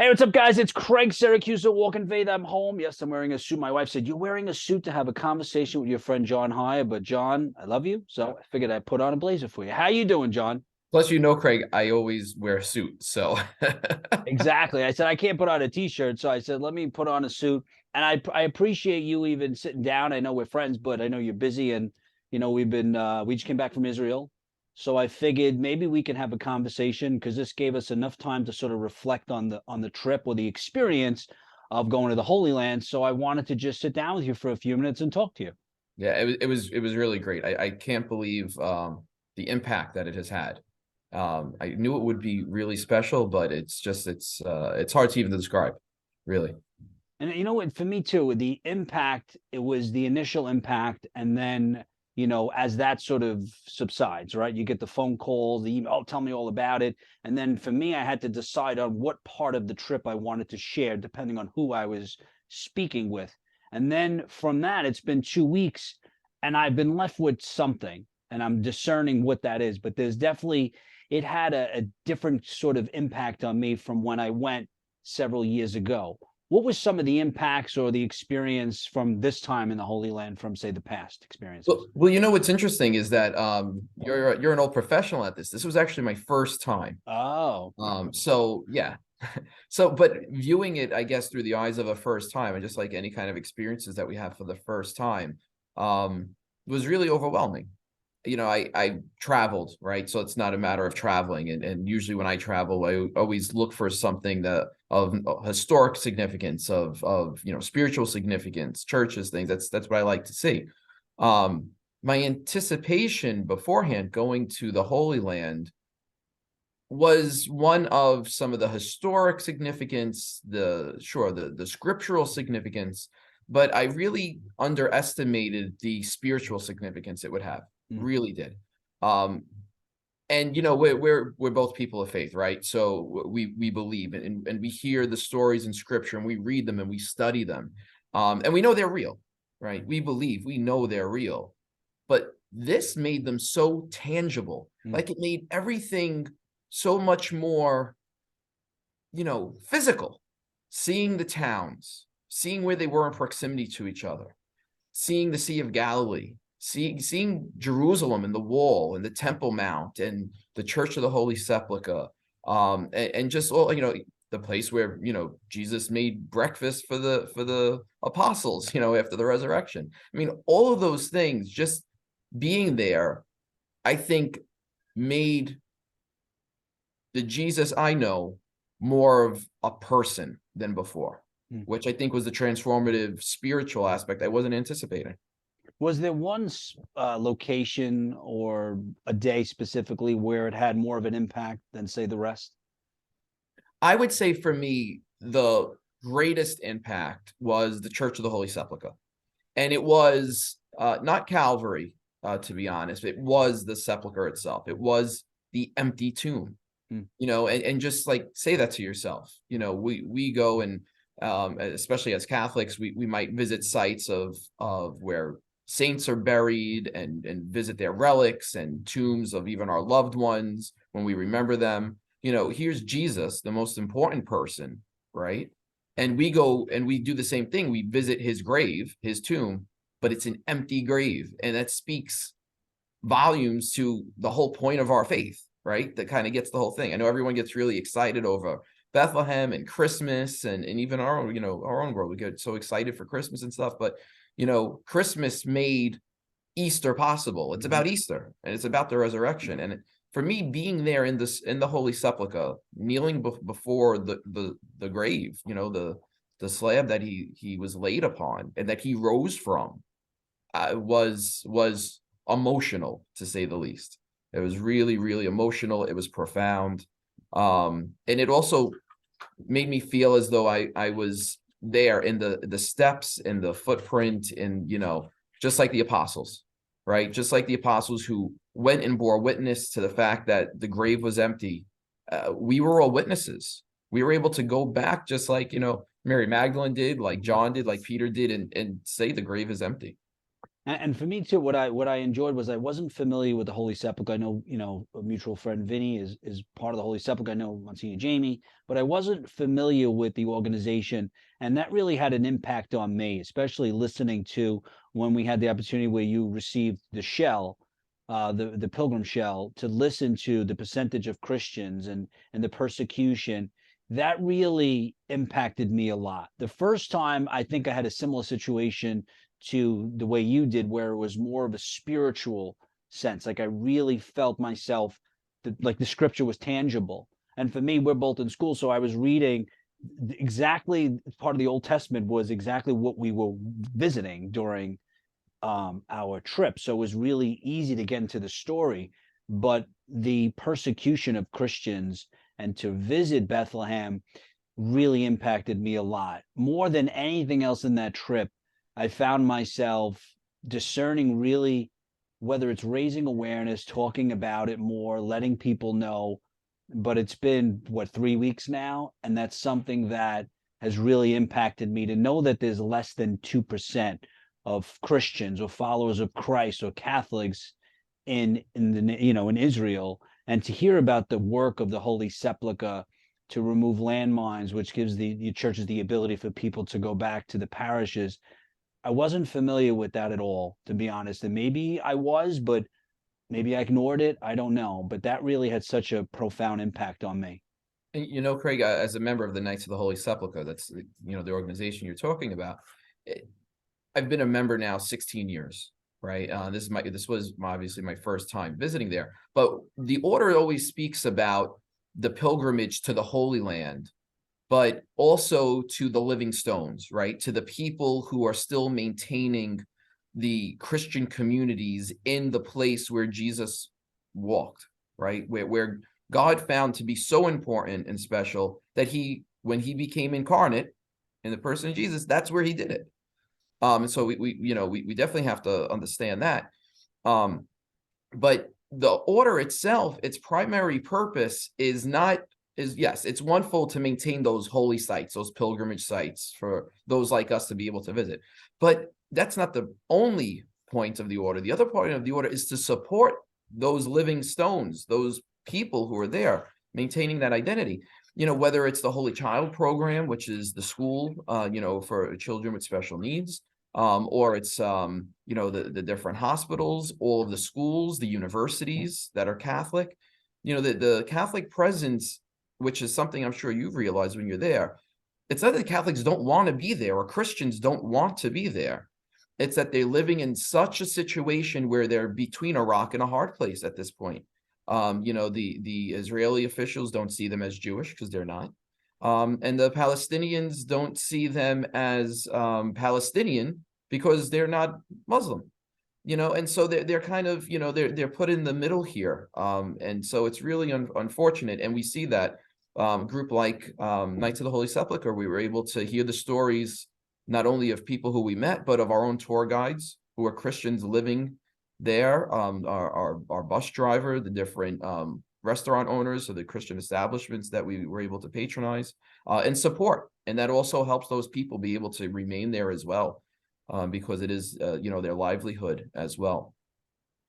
Hey, what's up, guys? It's Craig Syracusa, Walking Faith. I'm home. Yes, I'm wearing a suit. My wife said, "You're wearing a suit to have a conversation with your friend John Heyer." But John, I love you, so I figured I'd put on a blazer for you. How you doing, John? Plus, Craig, I always wear a suit. So, Exactly. I said I can't put on a t-shirt, so I said let me put on a suit. And I appreciate you even sitting down. I know we're friends, but I know you're busy, and we just came back from Israel, so I figured maybe we can have a conversation because this gave us enough time to sort of reflect on the trip or the experience of going to the Holy Land. So I wanted to just sit down with you for a few minutes and talk to you. yeah, it was really great. I can't believe the impact that it has had. I knew it would be really special, but it's hard to even describe, really. And you know what, for me too, the impact, it was the initial impact, and then, as that sort of subsides, right? You get the phone calls, the email, oh, tell me all about it. And then for me, I had to decide on what part of the trip I wanted to share, depending on who I was speaking with. And then from that, it's been 2 weeks, and I've been left with something, and I'm discerning what that is. But there's definitely, it had a different sort of impact on me from when I went several years ago. What was some of the impacts or the experience from this time in the Holy Land from, say, the past experiences? Well, what's interesting is that you're an old professional at this. This was actually my first time. Oh, So yeah. So, but viewing it, I guess, through the eyes of a first time, and just like any kind of experiences that we have for the first time, was really overwhelming. I traveled, right? So it's not a matter of traveling. And usually when I travel, I always look for something that of historic significance, of spiritual significance, churches, things. That's what I like to see. My anticipation beforehand going to the Holy Land was one of some of the historic significance, the scriptural significance, but I really underestimated the spiritual significance it would have. mm, Really did. Um, and we're both people of faith, right? So we believe and we hear the stories in scripture and we read them and we study them. And we know they're real, right? We know they're real. But this made them so tangible. mm, Like it made everything so much more, physical. Seeing the towns, seeing where they were in proximity to each other, seeing the Sea of Galilee, seeing Jerusalem and the wall and the Temple Mount and the Church of the Holy Sepulchre, and just all, the place where Jesus made breakfast for the apostles, after the resurrection. I mean, all of those things, just being there, I think made the Jesus I know more of a person than before, mm. which I think was the transformative spiritual aspect I wasn't anticipating. Was there one location or a day specifically where it had more of an impact than, say, the rest? I would say for me, the greatest impact was the Church of the Holy Sepulchre. And it was not Calvary, to be honest. It was the sepulchre itself. It was the empty tomb, Mm, and just like say that to yourself. We go and especially as Catholics, we might visit sites of where saints are buried and visit their relics and tombs of even our loved ones when we remember them. Here's Jesus, the most important person, right? And we go and we do the same thing. We visit his grave, his tomb, but it's an empty grave. And that speaks volumes to the whole point of our faith, right? That kind of gets the whole thing. I know everyone gets really excited over Bethlehem and Christmas and even our own, our own world. We get so excited for Christmas and stuff, but Christmas made Easter possible. It's mhm. about Easter and it's about the resurrection. And for me, being there in the Holy Sepulchre, kneeling before the grave, the slab that he was laid upon and that he rose from, was emotional, to say the least. It was really, really emotional. It was profound. And it also made me feel as though I was there in the steps and the footprint and just like the apostles, right? Just like the apostles who went and bore witness to the fact that the grave was empty. We were all witnesses. We were able to go back just like Mary Magdalene did, like John did, like Peter did, and say the grave is empty. And for me too, what I enjoyed was I wasn't familiar with the Holy Sepulchre. I know, a mutual friend Vinny is part of the Holy Sepulchre. I know Monsignor Jamie, but I wasn't familiar with the organization, and that really had an impact on me, especially listening to when we had the opportunity where you received the shell, the Pilgrim shell, to listen to the percentage of Christians and the persecution. That really impacted me a lot. The first time I think I had a similar situation to the way you did, where it was more of a spiritual sense. Like I really felt myself, like the scripture was tangible. And for me, we're both in school, so I was reading exactly part of the Old Testament was exactly what we were visiting during our trip. So it was really easy to get into the story. But the persecution of Christians and to visit Bethlehem really impacted me a lot. More than anything else in that trip, I found myself discerning really whether it's raising awareness, talking about it more, letting people know. But it's been, what, 3 weeks now? And that's something that has really impacted me to know that there's less than 2% of Christians or followers of Christ or Catholics in Israel, and to hear about the work of the Holy Sepulchre to remove landmines, which gives the churches the ability for people to go back to the parishes. I wasn't familiar with that at all, to be honest. And maybe I was, but maybe I ignored it. I don't know. But that really had such a profound impact on me. And, Craig, as a member of the Knights of the Holy Sepulchre, that's, the organization you're talking about. I've been a member now 16 years, right? This was obviously my first time visiting there, but the order always speaks about the pilgrimage to the Holy Land, but also to the living stones, right? To the people who are still maintaining the Christian communities in the place where Jesus walked, right? Where God found to be so important and special that when he became incarnate in the person of Jesus, that's where he did it. So we definitely have to understand that. But the order itself, its primary purpose is yes, it's onefold to maintain those holy sites, those pilgrimage sites for those like us to be able to visit. But that's not the only point of the order. The other point of the order is to support those living stones, those people who are there, maintaining that identity. Whether it's the Holy Child Program, which is the school, for children with special needs, or it's the different hospitals, all of the schools, the universities that are Catholic. The Catholic presence, which is something I'm sure you've realized when you're there. It's not that Catholics don't want to be there or Christians don't want to be there. It's that they're living in such a situation where they're between a rock and a hard place at this point. The Israeli officials don't see them as Jewish because they're not. And the Palestinians don't see them as Palestinian because they're not Muslim, and so they're kind of, they're put in the middle here. And so it's really unfortunate. And we see that group like Knights of the Holy Sepulchre, we were able to hear the stories not only of people who we met, but of our own tour guides who are Christians living there, our bus driver, the different restaurant owners or the Christian establishments that we were able to patronize and support. And that also helps those people be able to remain there as well, because it is, their livelihood as well.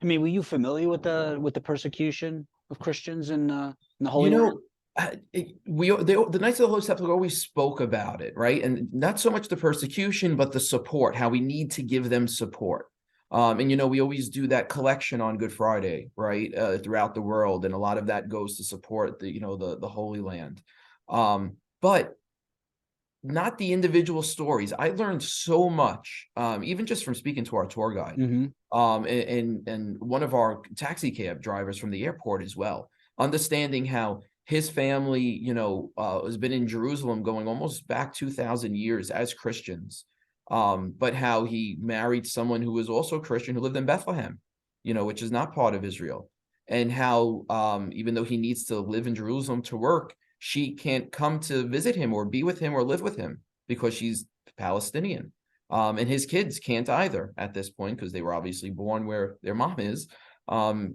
I mean, were you familiar with the persecution of Christians in the Holy Land? The Knights of the Holy Sepulchre always spoke about it, right? And not so much the persecution, but the support, how we need to give them support. And we always do that collection on Good Friday, right? Throughout the world, and a lot of that goes to support the Holy Land. But not the individual stories. I learned so much, even just from speaking to our tour guide, and one of our taxi cab drivers from the airport as well, understanding how his family, has been in Jerusalem going almost back 2,000 years as Christians. But how he married someone who was also Christian who lived in Bethlehem, which is not part of Israel. And how, even though he needs to live in Jerusalem to work, she can't come to visit him or be with him or live with him because she's Palestinian. And his kids can't either at this point because they were obviously born where their mom is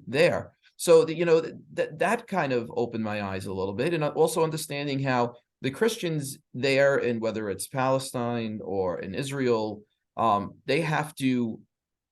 there. So, that kind of opened my eyes a little bit. And also understanding how the Christians there, and whether it's Palestine or in Israel, they have to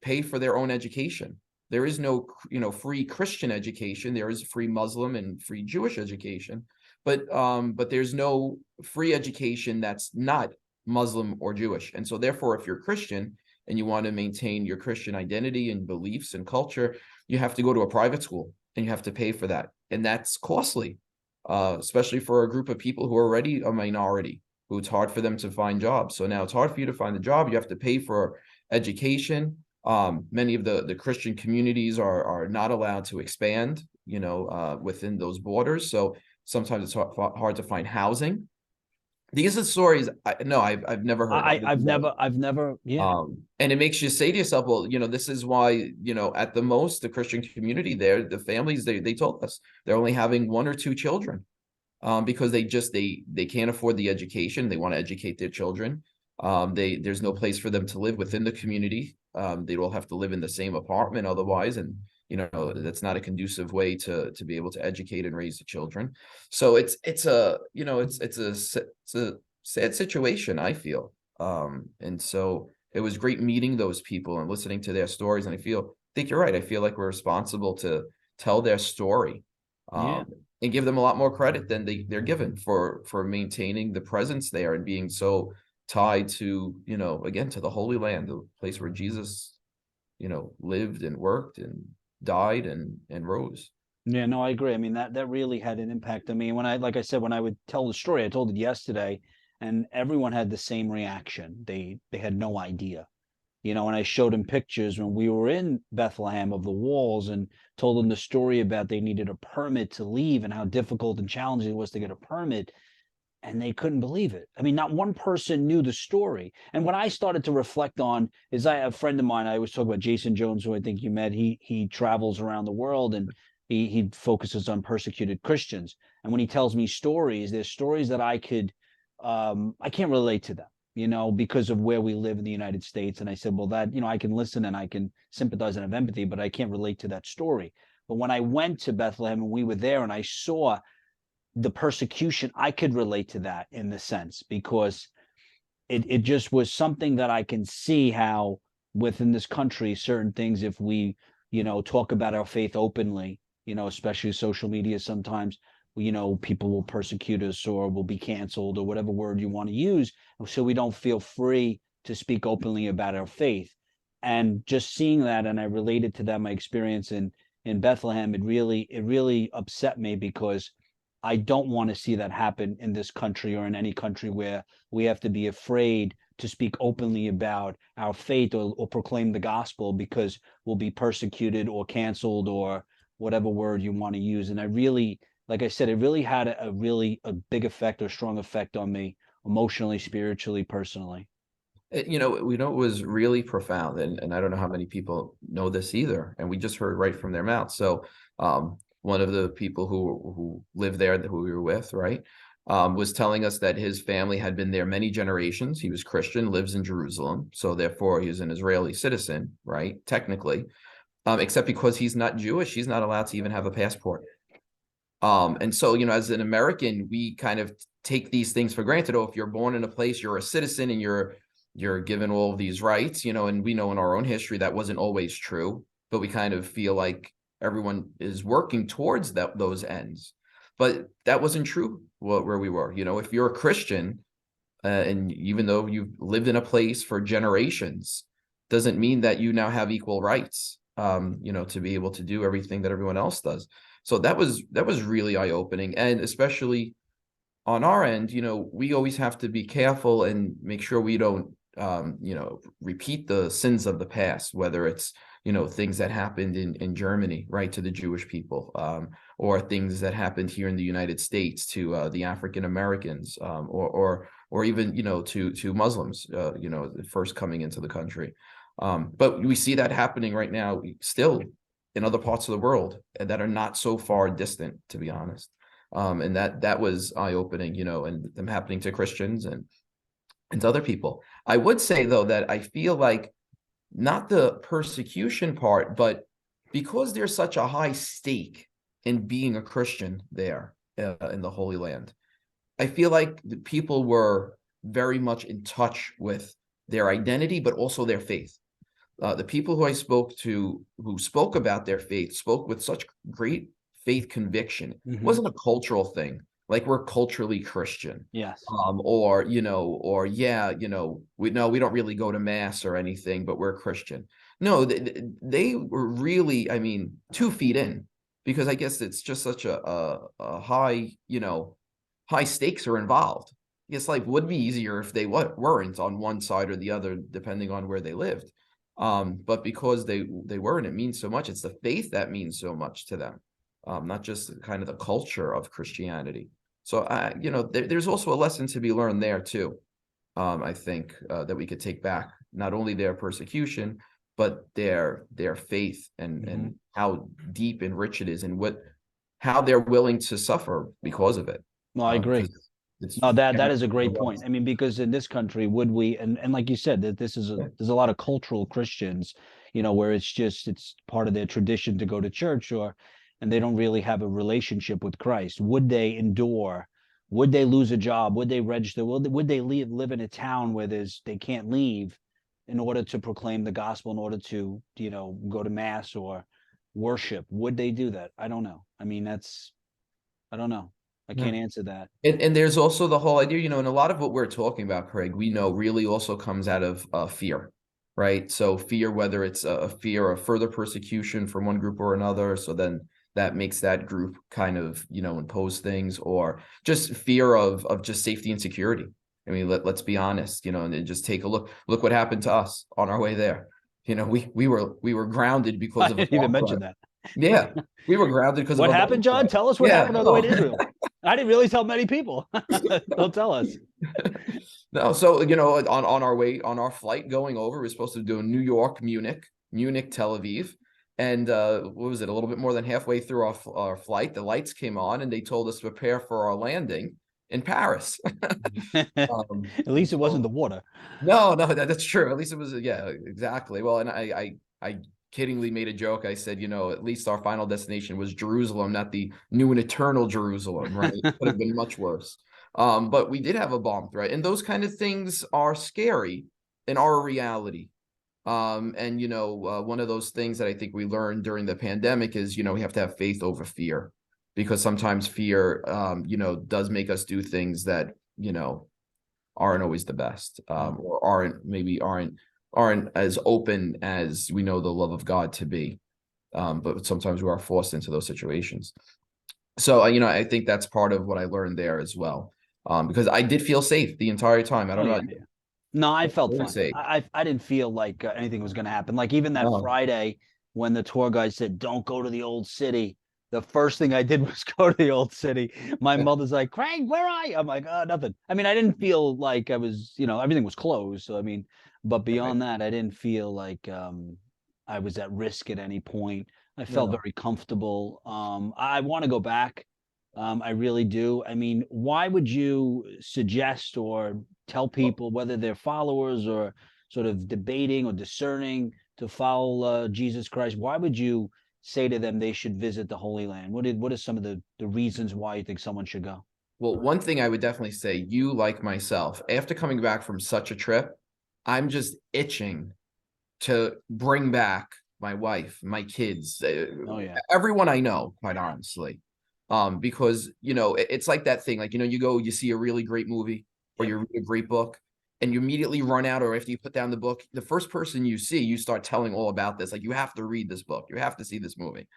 pay for their own education. There is no, free Christian education. There is free Muslim and free Jewish education, but there's no free education that's not Muslim or Jewish. And so therefore, if you're Christian and you want to maintain your Christian identity and beliefs and culture, you have to go to a private school and you have to pay for that. And that's costly, especially for a group of people who are already a minority, who it's hard for them to find jobs. So now it's hard for you to find a job. You have to pay for education. Many of the Christian communities are not allowed to expand, within those borders. So sometimes it's hard to find housing. These are stories I've never heard. I've never, yeah. And it makes you say to yourself, well, this is why, at the most, the Christian community there, the families, they told us they're only having 1 or 2 children, because they can't afford the education. They want to educate their children. There's no place for them to live within the community. They'd all have to live in the same apartment otherwise. And, that's not a conducive way to be able to educate and raise the children. So it's a sad situation, I feel. And so it was great meeting those people and listening to their stories. And I think you're right. I feel like we're responsible to tell their story, and give them a lot more credit than they're given for maintaining the presence there and being so tied to, again, to the Holy Land, the place where Jesus, lived and worked and died and rose. Yeah, no, I agree. I mean, that really had an impact on me. When like I said, when I would tell the story, I told it yesterday, and everyone had the same reaction. They had no idea, and I showed them pictures when we were in Bethlehem of the walls, and told them the story about they needed a permit to leave and how difficult and challenging it was to get a permit. And they couldn't believe it. I mean, not one person knew the story. And what I started to reflect on is, I have a friend of mine, I always talk about Jason Jones, who I think you met. He travels around the world, and he focuses on persecuted Christians. And when he tells me stories, there's stories that I can't relate to them, because of where we live in the United States. And I said, well, that, I can listen and I can sympathize and have empathy, but I can't relate to that story. But when I went to Bethlehem and we were there and I saw the persecution, I could relate to that in the sense, because it just was something that I can see how within this country, certain things, if we, talk about our faith openly, especially social media, sometimes, people will persecute us or will be canceled or whatever word you want to use. So we don't feel free to speak openly about our faith. And just seeing that, and I related to that, my experience in Bethlehem, it really upset me, because I don't want to see that happen in this country or in any country where we have to be afraid to speak openly about our faith or proclaim the gospel, because we'll be persecuted or canceled or whatever word you want to use. And like I said, it really had a big effect or strong effect on me emotionally, spiritually, personally. It was really profound, and I don't know how many people know this either, and we just heard right from their mouth. So one of the people who lived there, who we were with, right, was telling us that his family had been there many generations. He was Christian, lives in Jerusalem, so therefore he's an Israeli citizen, right, technically, except because he's not Jewish, he's not allowed to even have a passport. And so, as an American, we kind of take these things for granted. Oh, if you're born in a place, you're a citizen and you're given all of these rights, and we know in our own history that wasn't always true, but we kind of feel like everyone is working towards those ends. But that wasn't true where we were. If you're a Christian, and even though you've lived in a place for generations, doesn't mean that you now have equal rights, to be able to do everything that everyone else does. So that was really eye-opening. And especially on our end, we always have to be careful and make sure we don't, repeat the sins of the past, whether it's, things that happened in Germany, right, to the Jewish people, or things that happened here in the United States to the African Americans, or even, to Muslims, first coming into the country. But we see that happening right now still in other parts of the world that are not so far distant, to be honest. And that was eye-opening, and them happening to Christians and to other people. I would say, though, that I feel like not the persecution part, but because there's such a high stake in being a Christian there in the Holy Land, I feel like the people were very much in touch with their identity, but also their faith. The people who I spoke to who spoke about their faith spoke with such great faith conviction. It Hmm. wasn't a cultural thing, like we're culturally Christian. Yes. Or, or yeah, we don't really go to mass or anything, but we're Christian. No, they were really, I mean, 2 feet in, because I guess it's just such a high, high stakes are involved. I guess life would be easier if they weren't on one side or the other, depending on where they lived. But because they weren't, it means so much. It's the faith that means so much to them, not just kind of the culture of Christianity. So there's also a lesson to be learned there too. I think that we could take back not only their persecution, but their faith and how deep and rich it is, and how they're willing to suffer because of it. No, I agree. Because it's No, that is a for great point. us. I mean, because in this country, would we, and like you said, that there's a lot of cultural Christians, where it's part of their tradition to go to church, and they don't really have a relationship with Christ. Would they endure? Would they lose a job? Would they register? Would they live in a town where they can't leave in order to proclaim the gospel, in order to, go to mass or worship? Would they do that? I don't know. I mean, I don't know. I Yeah. can't answer that. And there's also the whole idea, and a lot of what we're talking about, Craig, we know really also comes out of fear, right? So fear, whether it's a fear of further persecution from one group or another, so then that makes that group kind of, impose things, or just fear of just safety and security. I mean, let's be honest, and just take a look. Look what happened to us on our way there. We were grounded because I of a didn't even bomb mention threat. that. Yeah, we were grounded because of What a bomb happened, John? threat. Tell us what Yeah, happened on the way no. to Israel. I didn't really tell many people. Don't tell us. No, so on our way, on our flight going over, we're supposed to do New York, Munich, Tel Aviv, and what was it? A little bit more than halfway through our flight, the lights came on, and they told us to prepare for our landing in Paris. At least it wasn't So the water. no, that's true. At least it was, yeah, exactly. Well, and I kiddingly made a joke. I said, at least our final destination was Jerusalem, not the new and eternal Jerusalem, right? It could have been much worse. But we did have a bomb threat, and those kind of things are scary in our reality. And one of those things that I think we learned during the pandemic is, we have to have faith over fear, because sometimes fear, does make us do things that, aren't always the best, or aren't as open as we know the love of God to be. But sometimes we are forced into those situations. So, I think that's part of what I learned there as well. Because I did feel safe the entire time. I Oh don't know yeah, about yeah. No, I you. felt Very fine. safe. I didn't feel like anything was going to happen. Like even that No. Friday when the tour guide said, "Don't go to the old city." The first thing I did was go to the old city. My mother's like, "Craig, where are you?" I'm like, "Oh, nothing." I mean, I didn't feel like I was, everything was closed. So I mean, but Right. beyond that, I didn't feel like I was at risk at any point. I felt No. very comfortable. I want to go back. I really do. I mean, why would you suggest or tell Well, people, whether they're followers or sort of debating or discerning to follow Jesus Christ? Why would you say to them they should visit the Holy Land? What are some of the reasons why you think someone should go? well, one thing I would definitely say, you like myself, after coming back from such a trip, I'm just itching to bring back my wife, my kids, Oh yeah. everyone I know, quite honestly. Because it's like that thing, like you go, you see a really great movie or Yep. you read a great book, and you immediately run out, or after you put down the book, the first person you see, you start telling all about this. Like, you have to read this book, you have to see this movie.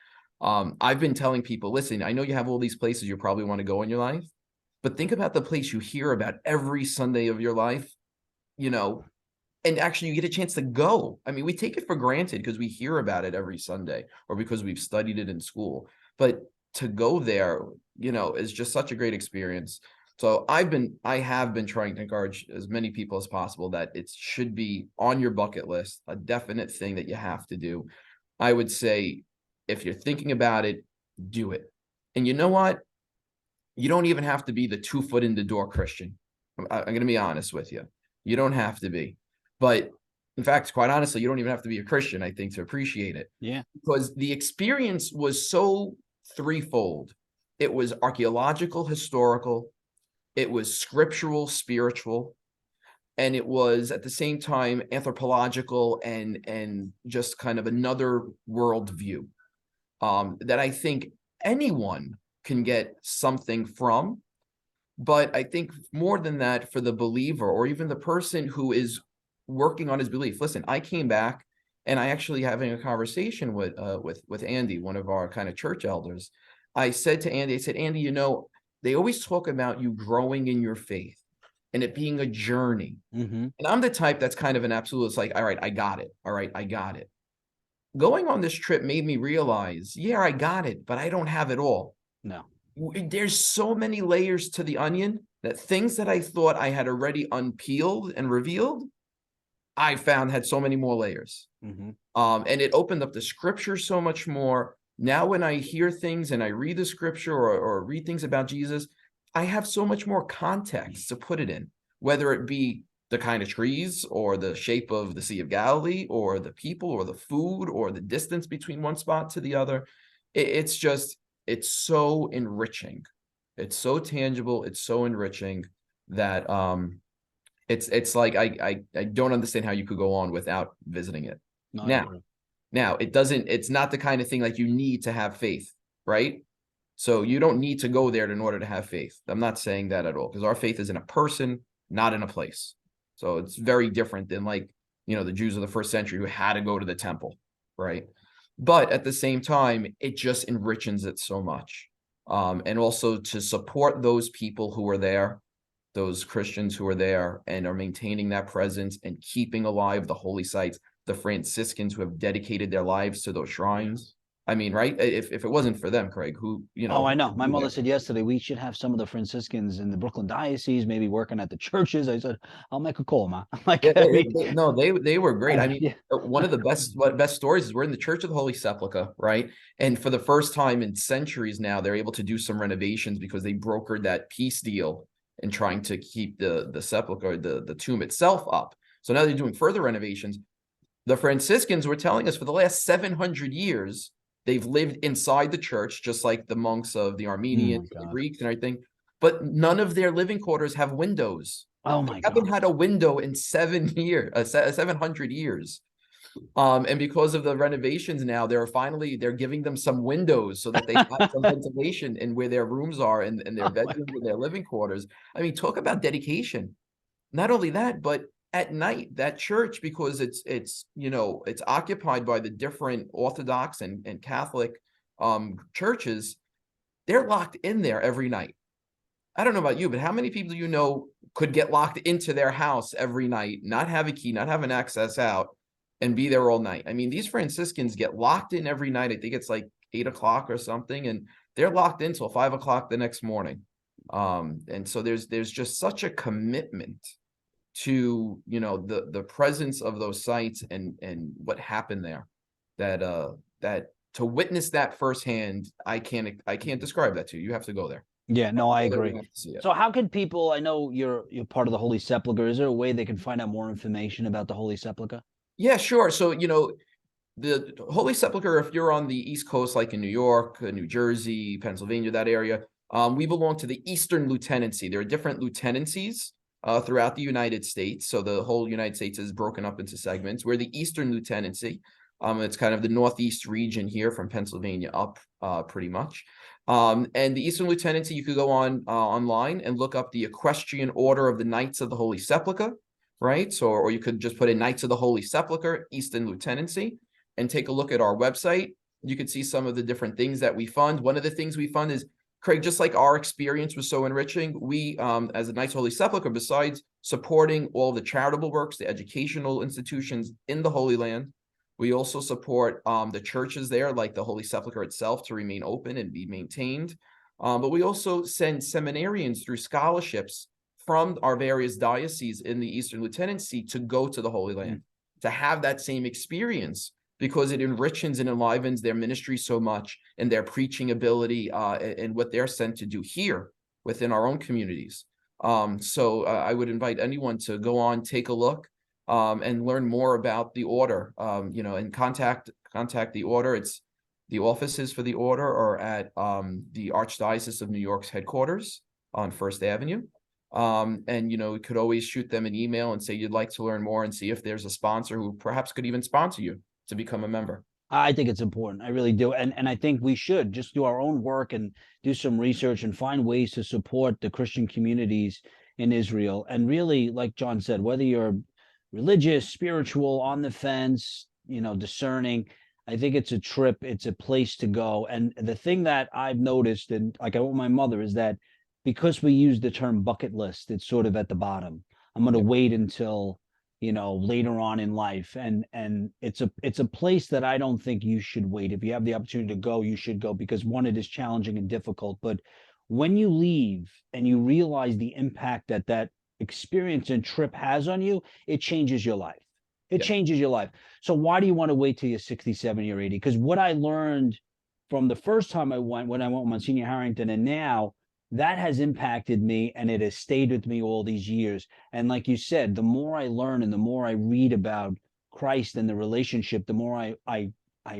I've been telling people, listen, I know you have all these places you probably want to go in your life, but think about the place you hear about every Sunday of your life, you know, and actually you get a chance to go. I mean, we take it for granted because we hear about it every Sunday or because we've studied it in school. But to go there, is just such a great experience. So I have been trying to encourage as many people as possible that it should be on your bucket list, a definite thing that you have to do. I would say, if you're thinking about it, do it. And you know what? You don't even have to be the 2 foot in the door Christian. I'm going to be honest with you. You don't have to be. But in fact, quite honestly, you don't even have to be a Christian, I think, to appreciate it. Yeah. Because the experience was so threefold. It was archaeological, historical, it was scriptural, spiritual, and it was at the same time anthropological and just kind of another worldview that I think anyone can get something from. But I think more than that, for the believer or even the person who is working on his belief. Listen, I came back and I actually having a conversation with Andy, one of our kind of church elders. I said to Andy, I said, Andy, you know, they always talk about you growing in your faith and it being a journey. Mm-hmm. And I'm the type that's kind of an absolute, it's like, all right, I got it. All right, I got it. Going on this trip made me realize, yeah, I got it, but I don't have it all. No. There's so many layers to the onion that things that I thought I had already unpeeled and revealed, I found had so many more layers. Mm-hmm. And it opened up the scripture so much more. Now, when I hear things and I read the scripture or read things about Jesus, I have so much more context to put it in, whether it be the kind of trees or the shape of the Sea of Galilee or the people or the food or the distance between one spot to the other. It's just, it's so enriching. It's so tangible. It's so enriching that it's like I don't understand how you could go on without visiting it. No, I Now, agree. it's not the kind of thing like you need to have faith, right? So you don't need to go there in order to have faith. I'm not saying that at all, because our faith is in a person, not in a place. So it's very different than like, the Jews of the first century who had to go to the temple, right? But at the same time, it just enriches it so much. And also to support those people who are there, those Christians who are there and are maintaining that presence and keeping alive the holy sites, the Franciscans who have dedicated their lives to those shrines. I mean, right? If it wasn't for them, Craig, who, Oh, I who know. would My do mother that? said yesterday we should have some of the Franciscans in the Brooklyn diocese, maybe working at the churches. I said, I'll make a call, ma. Like, Yeah, I mean, no, they were great. I mean, yeah. one of the best stories is we're in the Church of the Holy Sepulchre, right? And for the first time in centuries now, they're able to do some renovations because they brokered that peace deal in trying to keep the sepulchre, the tomb itself up. So now they're doing further renovations. The Franciscans were telling us for the last 700 years, they've lived inside the church, just like the monks of the Oh my Armenians, the God. Greeks, and everything. But none of their living quarters have windows. Oh They my haven't God. had a window in 700 years. And because of the renovations now, they're giving them some windows so that they have some ventilation in where their rooms are and their Oh my bedrooms and their living quarters. I mean, talk about dedication. Not only that, but at night, that church, because it's occupied by the different Orthodox and Catholic churches, they're locked in there every night. I don't know about you, but how many people could get locked into their house every night, not have a key, not have an access out, and be there all night? I mean, these Franciscans get locked in every night. I think it's like 8 o'clock or something, and they're locked in till 5 o'clock the next morning. And so there's just such a commitment to the presence of those sites and what happened there, that to witness that firsthand, I can't describe that to you. You have to go there. Yeah, no, I You agree. have to see it. So how can people, I know you're part of the Holy Sepulchre. Is there a way they can find out more information about the Holy Sepulchre? Yeah, sure. So the Holy Sepulchre, if you're on the East Coast, like in New York, New Jersey, Pennsylvania, that area, we belong to the Eastern Lieutenancy. There are different lieutenancies throughout the United States. So the whole United States is broken up into segments. We're the Eastern Lieutenancy. It's kind of the Northeast region here from Pennsylvania up, pretty much. And the Eastern Lieutenancy, you could go online and look up the Equestrian Order of the Knights of the Holy Sepulchre, right? So, or you could just put in Knights of the Holy Sepulchre, Eastern Lieutenancy, and take a look at our website. You could see some of the different things that we fund. One of the things we fund is, Craig, just like our experience was so enriching, we, as the Knights of Holy Sepulchre, besides supporting all the charitable works, the educational institutions in the Holy Land, we also support the churches there, like the Holy Sepulchre itself, to remain open and be maintained. But we also send seminarians through scholarships from our various dioceses in the Eastern Lieutenancy to go to the Holy Land, to have that same experience, because it enriches and enlivens their ministry so much and their preaching ability and what they're sent to do here within our own communities. So I would invite anyone to go on, take a look, and learn more about the order, and contact the order. It's the offices for the order are at the Archdiocese of New York's headquarters on First Avenue. And, you could always shoot them an email and say you'd like to learn more and see if there's a sponsor who perhaps could even sponsor you to become a member. I think it's important. I really do. And I think we should just do our own work and do some research and find ways to support the Christian communities in Israel. And really, like John said, whether you're religious, spiritual, on the fence, discerning, I think it's a trip, it's a place to go. And the thing that I've noticed, and like I told my mother, is that because we use the term bucket list, it's sort of at the bottom. I'm going to wait until later on in life, and it's a place that I don't think you should wait. If you have the opportunity to go, you should go, because one, it is challenging and difficult, but when you leave and you realize the impact that experience and trip has on you, it changes your life. It changes your life. So why do you want to wait till you're 60, 70, or 80? Because what I learned from the first time I went, when I went with Monsignor Harrington, and now, that has impacted me, and it has stayed with me all these years. And like you said, the more I learn and the more I read about Christ and the relationship, the more I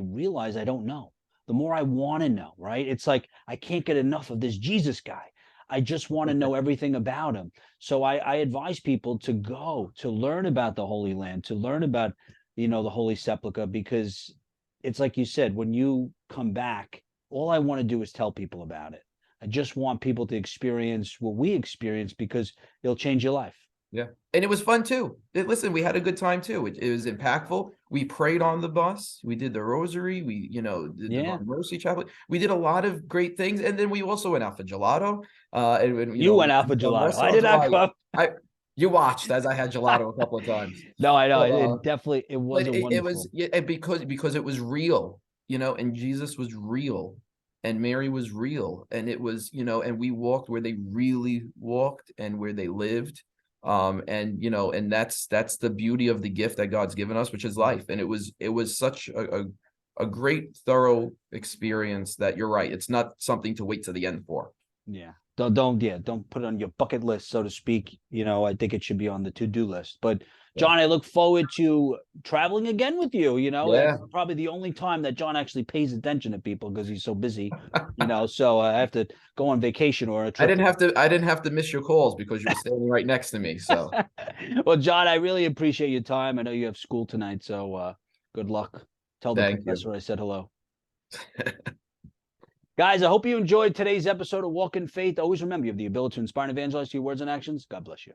realize I don't know. The more I want to know, right? It's like I can't get enough of this Jesus guy. I just want to know everything about him. So I advise people to go to learn about the Holy Land, to learn about the Holy Sepulchre, because it's like you said, when you come back, all I want to do is tell people about it. I just want people to experience what we experience, because it'll change your life. Yeah. And it was fun too. Listen, we had a good time too. It was impactful. We prayed on the bus. We did the rosary. We, did the Divine Mercy Chaplet. We did a lot of great things. And then we also went out for gelato. You went out for gelato. I did not come. You watched as I had gelato a couple of times. No, I know. So, it definitely, it was wonderful. It was because it was real, and Jesus was real. And Mary was real, and it was, and we walked where they really walked and where they lived. And that's the beauty of the gift that God's given us, which is life. And it was such a great, thorough experience that you're right. It's not something to wait to the end for. Yeah. Don't put it on your bucket list, so to speak. I think it should be on the to-do list. But John, I look forward to traveling again with you. It's probably the only time that John actually pays attention to people, because he's so busy. So I have to go on vacation or a trip. I didn't have to miss your calls because you were standing right next to me. So, well, John, I really appreciate your time. I know you have school tonight, so good luck. Tell the professor I said hello. Guys, I hope you enjoyed today's episode of Walk in Faith. Always remember, you have the ability to inspire and evangelize through your words and actions. God bless you.